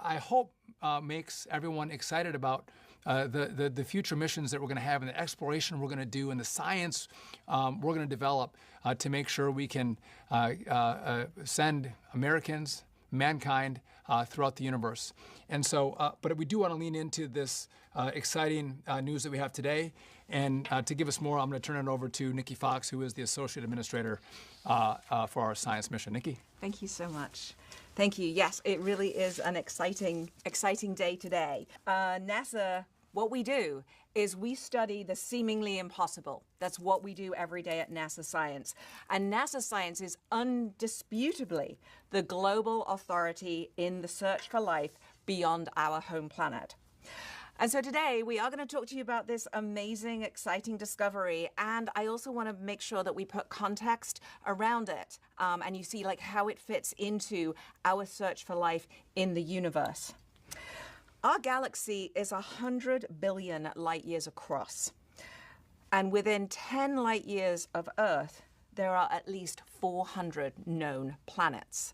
I hope makes everyone excited about the future missions that we're going to have and the exploration we're going to do and the science we're going to develop to make sure we can send Americans, mankind throughout the universe. And so, but we do want to lean into this exciting news that we have today. And to give us more, I'm going to turn it over to Nikki Fox, who is the Associate Administrator for our science mission. Nikki? Thank you so much. Thank you. Yes, it really is an exciting day today. NASA, what we do is we study the seemingly impossible. That's what we do every day at NASA Science. And NASA Science is undisputably the global authority in the search for life beyond our home planet. And so today we are going to talk to you about this amazing, exciting discovery. And I also want to make sure that we put context around it. And you see like how it fits into our search for life in the universe. Our galaxy is 100 billion light years across. And within 10 light years of Earth, there are at least 400 known planets.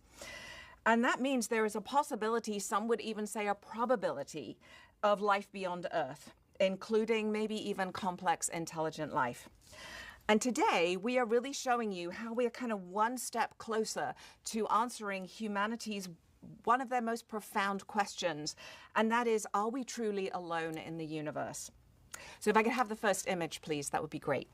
And that means there is a possibility, some would even say a probability, of life beyond Earth, including maybe even complex intelligent life. And today we are really showing you how we are kind of one step closer to answering humanity's one of their most profound questions, and that is, are we truly alone in the universe? So if I could have the first image, please, that would be great.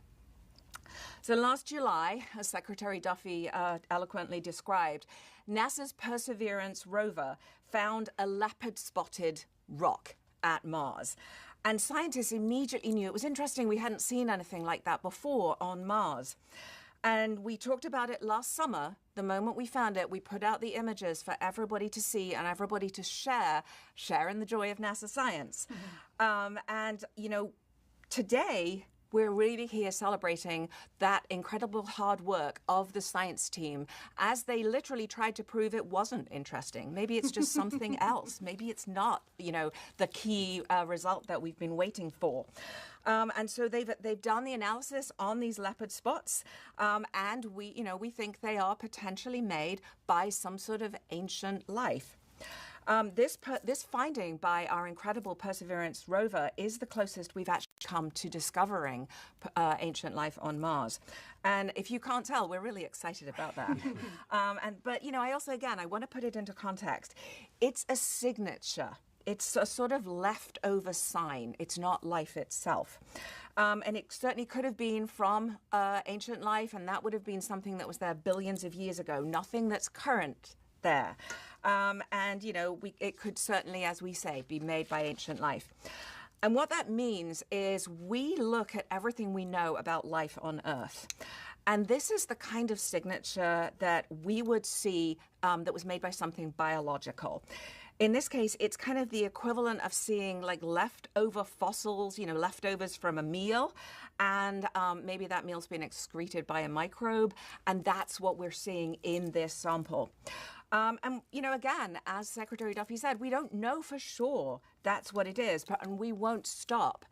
So last July, as Secretary Duffy eloquently described, NASA's Perseverance rover found a leopard-spotted rock at Mars. And scientists immediately knew. It was interesting, we hadn't seen anything like that before on Mars. And we talked about it last summer. The moment we found it, we put out the images for everybody to see and everybody to share in the joy of NASA science. Mm-hmm. And, you know, today, we're really here celebrating that incredible hard work of the science team as they literally tried to prove it wasn't interesting. Maybe it's just something else. Maybe it's not, you know, the key result that we've been waiting for. And so they've done the analysis on these leopard spots, and we think they are potentially made by some sort of ancient life. This finding by our incredible Perseverance rover is the closest we've actually come to discovering ancient life on Mars. And if you can't tell, we're really excited about that. But, you know, I want to put it into context. It's a signature. It's a sort of leftover sign. It's not life itself. And it certainly could have been from ancient life, and that would have been something that was there billions of years ago, nothing that's current there. And, you know, it could certainly, as we say, be made by ancient life. And what that means is we look at everything we know about life on Earth. And this is the kind of signature that we would see that was made by something biological. In this case, it's kind of the equivalent of seeing like leftover fossils, you know, leftovers from a meal. And maybe that meal's been excreted by a microbe. And that's what we're seeing in this sample. And, you know, again, as Secretary Duffy said, we don't know for sure that's what it is, and we won't stop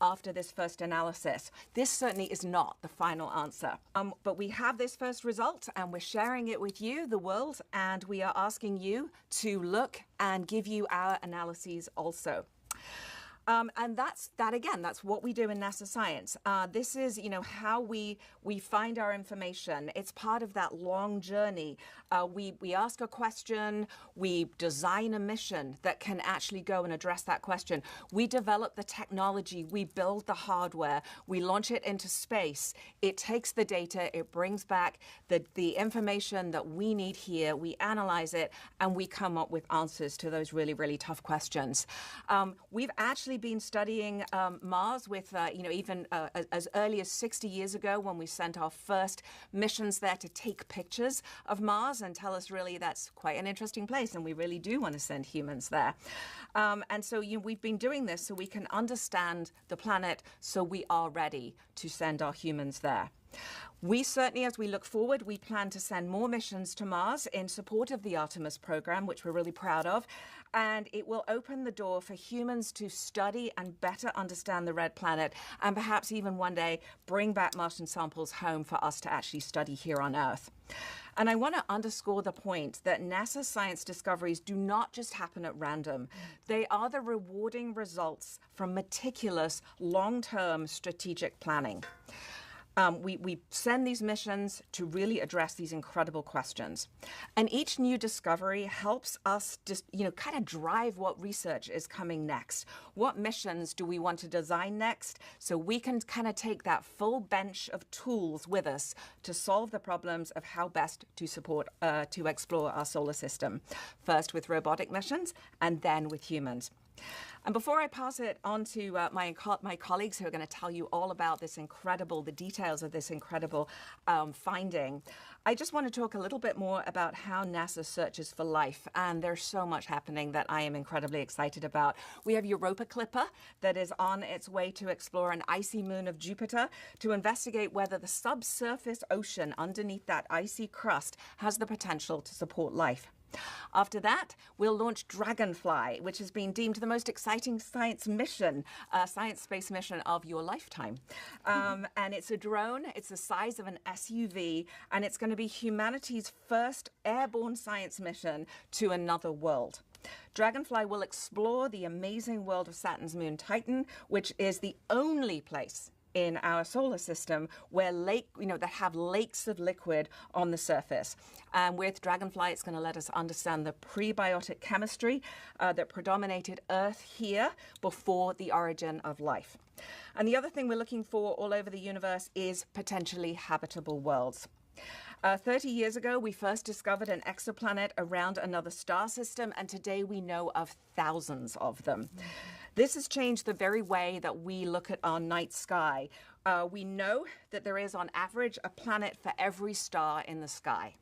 after this first analysis. This certainly is not the final answer. But we have this first result, and we're sharing it with you, the world, and we are asking you to look and give you our analyses also. And that's what we do in NASA Science. This is, you know, how we find our information. It's part of that long journey. We ask a question, we design a mission that can actually go and address that question. We develop the technology, we build the hardware, we launch it into space. It takes the data, it brings back the information that we need here, we analyze it, and we come up with answers to those really, really tough questions. We've actually been studying Mars with, even as early as 60 years ago when we sent our first missions there to take pictures of Mars and tell us really that's quite an interesting place and we really do want to send humans there. And so we've been doing this so we can understand the planet so we are ready to send our humans there. We certainly, as we look forward, we plan to send more missions to Mars in support of the Artemis program, which we're really proud of. And it will open the door for humans to study and better understand the red planet, and perhaps even one day bring back Martian samples home for us to actually study here on Earth. And I want to underscore the point that NASA science discoveries do not just happen at random. They are the rewarding results from meticulous, long-term strategic planning. We send these missions to really address these incredible questions. And each new discovery helps us just, kind of drive what research is coming next. What missions do we want to design next so we can kind of take that full bench of tools with us to solve the problems of how best to support, to explore our solar system. First with robotic missions and then with humans. And before I pass it on to my colleagues who are going to tell you all about the details of this incredible finding, I just want to talk a little bit more about how NASA searches for life. And there's so much happening that I am incredibly excited about. We have Europa Clipper that is on its way to explore an icy moon of Jupiter to investigate whether the subsurface ocean underneath that icy crust has the potential to support life. After that, we'll launch Dragonfly, which has been deemed the most exciting science space mission of your lifetime. And it's a drone, it's the size of an SUV, and it's going to be humanity's first airborne science mission to another world. Dragonfly will explore the amazing world of Saturn's moon Titan, which is the only place in our solar system where that have lakes of liquid on the surface. And with Dragonfly, it's going to let us understand the prebiotic chemistry that predominated Earth here before the origin of life. And the other thing we're looking for all over the universe is potentially habitable worlds. 30 years ago, we first discovered an exoplanet around another star system, and today we know of thousands of them. This has changed the very way that we look at our night sky. We know that there is, on average, a planet for every star in the sky.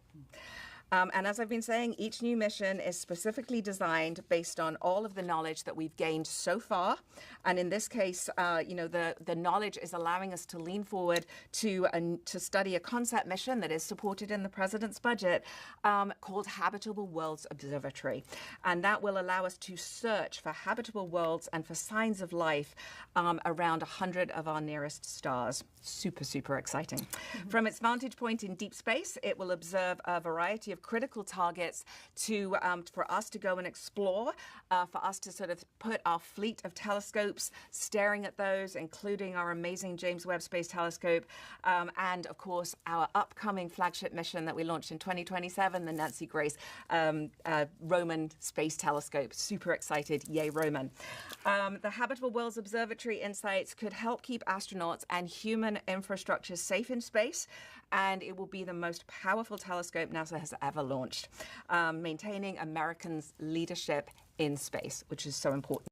And as I've been saying, each new mission is specifically designed based on all of the knowledge that we've gained so far. And in this case, the knowledge is allowing us to lean forward to study a concept mission that is supported in the president's budget called Habitable Worlds Observatory. And that will allow us to search for habitable worlds and for signs of life around 100 of our nearest stars. Super, super exciting. Mm-hmm. From its vantage point in deep space, it will observe a variety of critical targets for us to go and explore, for us to sort of put our fleet of telescopes staring at those, including our amazing James Webb Space Telescope, and of course our upcoming flagship mission that we launched in 2027, the Nancy Grace Roman Space Telescope. Super excited, yay Roman. The Habitable Worlds Observatory insights could help keep astronauts and human infrastructure safe in space, and it will be the most powerful telescope NASA has ever launched, maintaining Americans' leadership in space, which is so important.